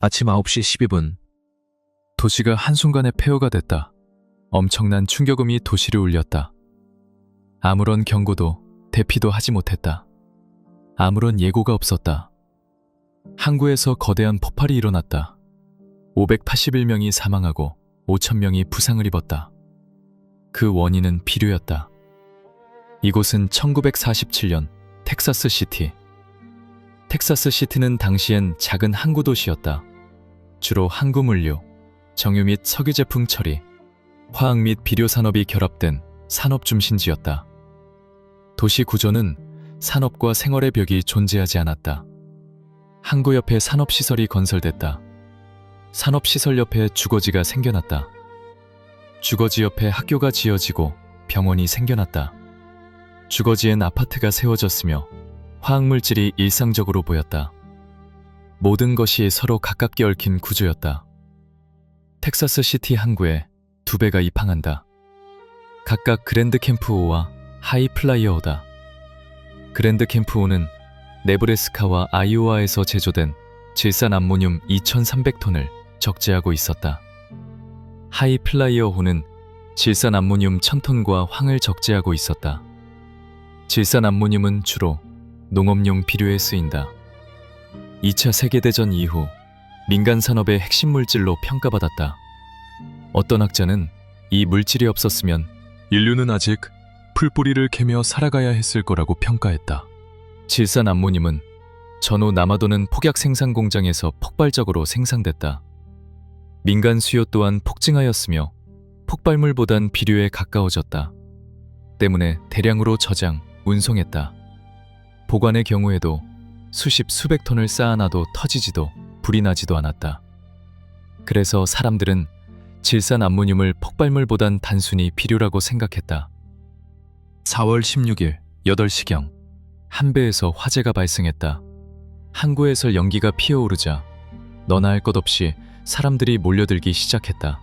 아침 9시 12분. 도시가 한순간에 폐허가 됐다. 엄청난 충격음이 도시를 울렸다. 아무런 경고도 대피도 하지 못했다. 아무런 예고가 없었다. 항구에서 거대한 폭발이 일어났다. 581명이 사망하고 5,000명이 부상을 입었다. 그 원인은 비료였다. 이곳은 1947년 텍사스 시티. 텍사스 시티는 당시엔 작은 항구 도시였다. 주로 항구 물류, 정유 및 석유 제품 처리, 화학 및 비료 산업이 결합된 산업 중심지였다. 도시 구조는 산업과 생활의 벽이 존재하지 않았다. 항구 옆에 산업시설이 건설됐다. 산업시설 옆에 주거지가 생겨났다. 주거지 옆에 학교가 지어지고 병원이 생겨났다. 주거지엔 아파트가 세워졌으며 화학물질이 일상적으로 보였다. 모든 것이 서로 가깝게 얽힌 구조였다. 텍사스 시티 항구에 두 배가 입항한다. 각각 그랜드 캠프호와 하이 플라이어호다. 그랜드 캠프호는 네브래스카와 아이오와에서 제조된 질산 암모늄 2,300톤을 적재하고 있었다. 하이 플라이어호는 질산 암모늄 1,000톤과 황을 적재하고 있었다. 질산 암모늄은 주로 농업용 비료에 쓰인다. 2차 세계대전 이후 민간 산업의 핵심 물질로 평가받았다. 어떤 학자는 이 물질이 없었으면 인류는 아직 풀뿌리를 캐며 살아가야 했을 거라고 평가했다. 질산 암모늄은 전후 남아도는 폭약 생산 공장에서 폭발적으로 생산됐다. 민간 수요 또한 폭증하였으며 폭발물보단 비료에 가까워졌다. 때문에 대량으로 저장, 운송했다. 보관의 경우에도 수십 수백 톤을 쌓아놔도 터지지도 불이 나지도 않았다. 그래서 사람들은 질산 암모늄을 폭발물보단 단순히 비료라고 생각했다. 4월 16일 8시경 한 배에서 화재가 발생했다. 항구에서 연기가 피어오르자 너나 할 것 없이 사람들이 몰려들기 시작했다.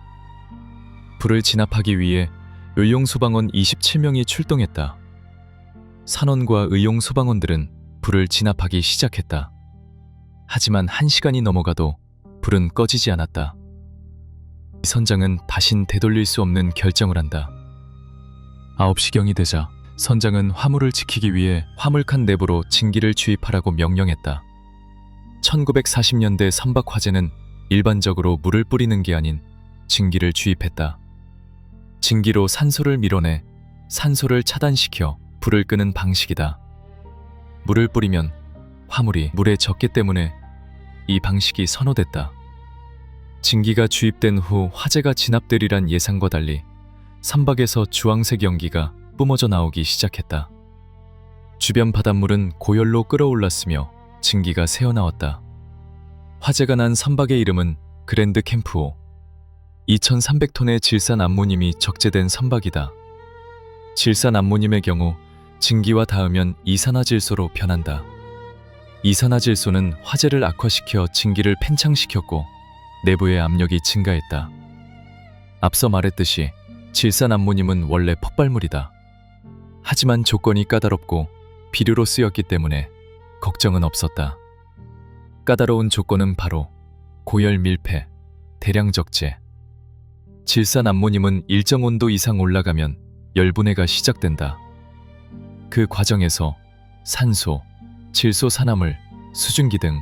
불을 진압하기 위해 의용소방원 27명이 출동했다. 산원과 의용소방원들은 불을 진압하기 시작했다. 하지만 1시간이 넘어가도 불은 꺼지지 않았다. 이 선장은 다신 되돌릴 수 없는 결정을 한다. 9시경이 되자 선장은 화물을 지키기 위해 화물칸 내부로 증기를 주입하라고 명령했다. 1940년대 선박 화재는 일반적으로 물을 뿌리는 게 아닌 증기를 주입했다. 증기로 산소를 밀어내 산소를 차단시켜 불을 끄는 방식이다. 물을 뿌리면 화물이 물에 젖기 때문에 이 방식이 선호됐다. 증기가 주입된 후 화재가 진압되리란 예상과 달리 선박에서 주황색 연기가 뿜어져 나오기 시작했다. 주변 바닷물은 고열로 끓어올랐으며 증기가 새어나왔다. 화재가 난 선박의 이름은 그랜드 캠프호. 2,300톤의 질산 암모늄이 적재된 선박이다. 질산 암모늄의 경우 증기와 닿으면 이산화질소로 변한다. 이산화질소는 화재를 악화시켜 증기를 팽창시켰고 내부의 압력이 증가했다. 앞서 말했듯이 질산 암모늄은 원래 폭발물이다. 하지만 조건이 까다롭고 비료로 쓰였기 때문에 걱정은 없었다. 까다로운 조건은 바로 고열 밀폐, 대량 적재. 질산 암모늄은 일정 온도 이상 올라가면 열분해가 시작된다. 그 과정에서 산소, 질소산화물, 수증기 등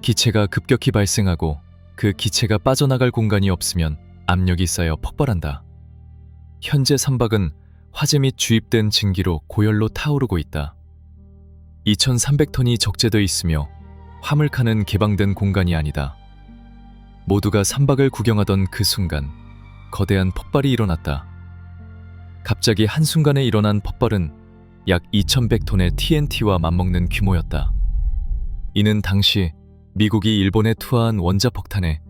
기체가 급격히 발생하고 그 기체가 빠져나갈 공간이 없으면 압력이 쌓여 폭발한다. 현재 선박은 화재 및 주입된 증기로 고열로 타오르고 있다. 2,300톤이 적재되어 있으며 화물칸은 개방된 공간이 아니다. 모두가 선박을 구경하던 그 순간 거대한 폭발이 일어났다. 갑자기 한순간에 일어난 폭발은 약 2,100톤의 TNT와 맞먹는 규모였다. 이는 당시 미국이 일본에 투하한 원자폭탄의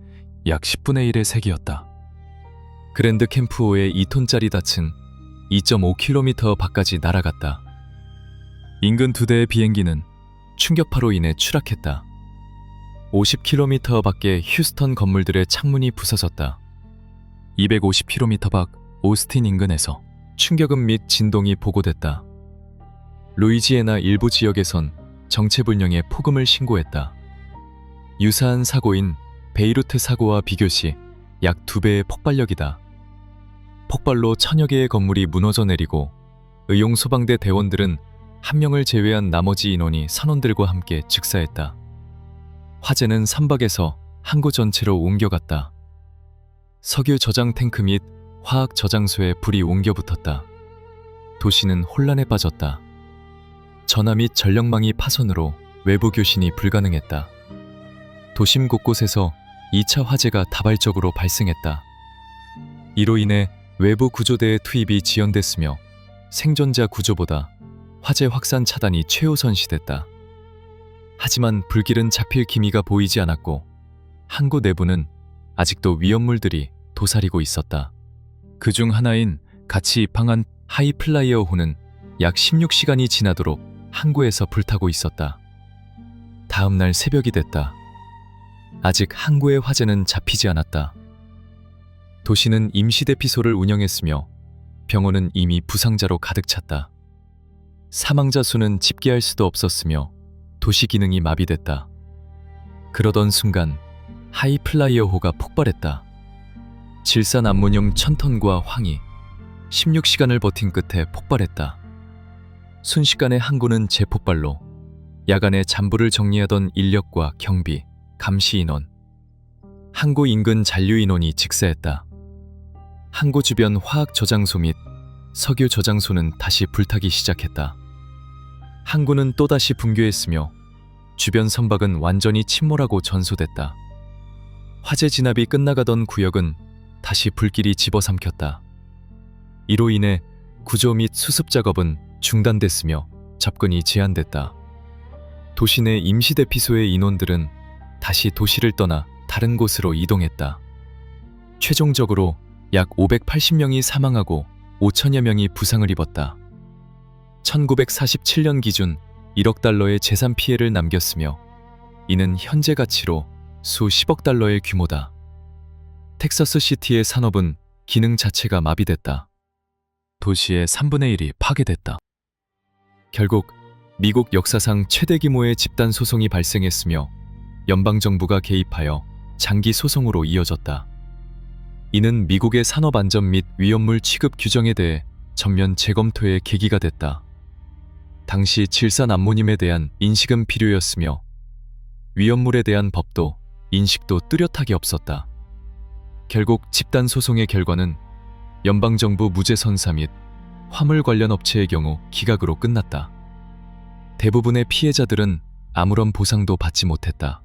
약 10분의 1의 세기였다. 그랜드 캠프호의 2톤짜리 닻은 2.5km 밖까지 날아갔다. 인근 두 대의 비행기는 충격파로 인해 추락했다. 50km 밖의 휴스턴 건물들의 창문이 부서졌다. 250km 밖 오스틴 인근에서 충격음 및 진동이 보고됐다. 루이지애나 일부 지역에선 정체불명의 폭음을 신고했다. 유사한 사고인 베이루트 사고와 비교시 약 2배의 폭발력이다. 폭발로 천여 개의 건물이 무너져 내리고 의용소방대 대원들은 한 명을 제외한 나머지 인원이 선원들과 함께 즉사했다. 화재는 선박에서 항구 전체로 옮겨갔다. 석유 저장 탱크 및 화학 저장소에 불이 옮겨 붙었다. 도시는 혼란에 빠졌다. 전화 및 전력망이 파손으로 외부 교신이 불가능했다. 도심 곳곳에서 2차 화재가 다발적으로 발생했다. 이로 인해 외부 구조대의 투입이 지연됐으며 생존자 구조보다 화재 확산 차단이 최우선시됐다. 하지만 불길은 잡힐 기미가 보이지 않았고 항구 내부는 아직도 위험물들이 도사리고 있었다. 그중 하나인 같이 입항한 하이플라이어호는 약 16시간이 지나도록 항구에서 불타고 있었다. 다음 날 새벽이 됐다. 아직 항구의 화재는 잡히지 않았다. 도시는 임시대피소를 운영했으며 병원은 이미 부상자로 가득 찼다. 사망자 수는 집계할 수도 없었으며 도시 기능이 마비됐다. 그러던 순간 하이플라이어호가 폭발했다. 질산 암모늄 1000톤과 황이 16시간을 버틴 끝에 폭발했다. 순식간에 항구는 재폭발로 야간에 잠부를 정리하던 인력과 경비, 감시 인원, 항구 인근 잔류 인원이 직사했다. 항구 주변 화학 저장소 및 석유 저장소는 다시 불타기 시작했다. 항구는 또다시 붕괴했으며 주변 선박은 완전히 침몰하고 전소됐다. 화재 진압이 끝나가던 구역은 다시 불길이 집어삼켰다. 이로 인해 구조 및 수습 작업은 중단됐으며 접근이 제한됐다. 도시 내 임시대피소의 인원들은 다시 도시를 떠나 다른 곳으로 이동했다. 최종적으로 약 580명이 사망하고 5천여 명이 부상을 입었다. 1947년 기준 1억 달러의 재산 피해를 남겼으며 이는 현재 가치로 수십억 달러의 규모다. 텍사스 시티의 산업은 기능 자체가 마비됐다. 도시의 3분의 1이 파괴됐다. 결국 미국 역사상 최대 규모의 집단 소송이 발생했으며 연방정부가 개입하여 장기 소송으로 이어졌다. 이는 미국의 산업 안전 및 위험물 취급 규정에 대해 전면 재검토의 계기가 됐다. 당시 질산 암모늄에 대한 인식은 필요였으며 위험물에 대한 법도 인식도 뚜렷하게 없었다. 결국 집단 소송의 결과는 연방정부 무죄 선사 및 화물 관련 업체의 경우 기각으로 끝났다. 대부분의 피해자들은 아무런 보상도 받지 못했다.